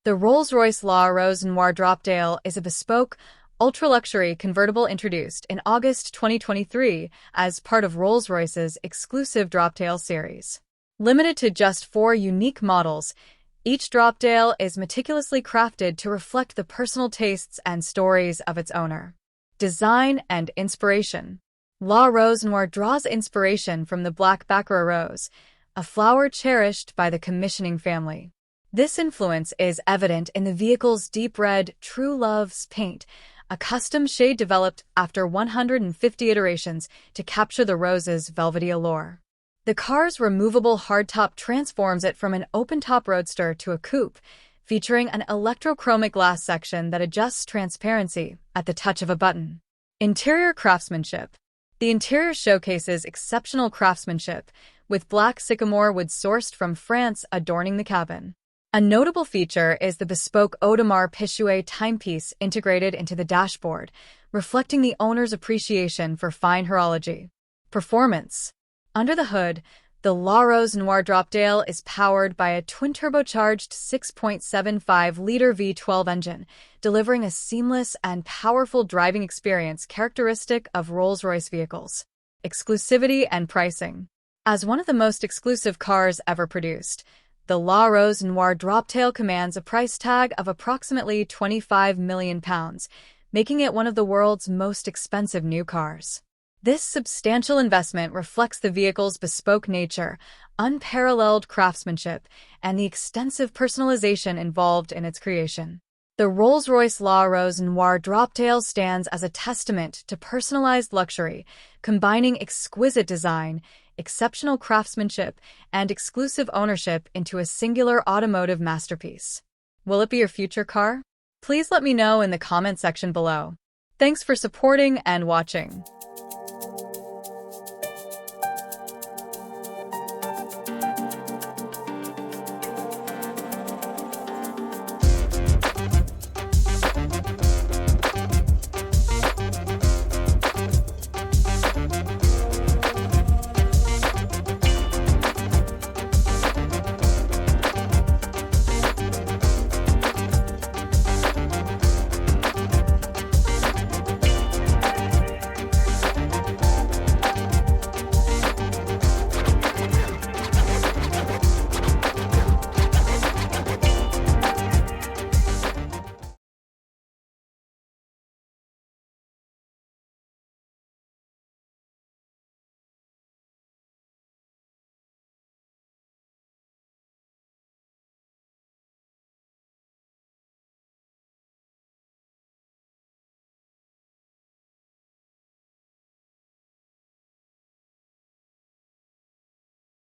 The Rolls-Royce Rose Noire Droptail is a bespoke, ultra-luxury convertible introduced in August 2023 as part of Rolls-Royce's exclusive Droptail series. Limited to just 4 unique models, each Droptail is meticulously crafted to reflect the personal tastes and stories of its owner. Design and inspiration. Rose Noire draws inspiration from the Black Baccara rose, a flower cherished by the commissioning family. This influence is evident in the vehicle's deep red True Love's paint, a custom shade developed after 150 iterations to capture the rose's velvety allure. The car's removable hardtop transforms it from an open-top roadster to a coupe, featuring an electrochromic glass section that adjusts transparency at the touch of a button. Interior craftsmanship. The interior showcases exceptional craftsmanship, with black sycamore wood sourced from France adorning the cabin. A notable feature is the bespoke Audemars Piguet timepiece integrated into the dashboard, reflecting the owner's appreciation for fine horology. Performance. Under the hood, the Rose Noire Droptail is powered by a twin-turbocharged 6.75-liter V12 engine, delivering a seamless and powerful driving experience characteristic of Rolls-Royce vehicles. Exclusivity and pricing. As one of the most exclusive cars ever produced, the Rose Noire Droptail commands a price tag of approximately £25 million, making it one of the world's most expensive new cars. This substantial investment reflects the vehicle's bespoke nature, unparalleled craftsmanship, and the extensive personalization involved in its creation. The Rolls-Royce Rose Noire Droptail stands as a testament to personalized luxury, combining exquisite design, exceptional craftsmanship, and exclusive ownership into a singular automotive masterpiece. Will it be your future car? Please let me know in the comment section below. Thanks for supporting and watching.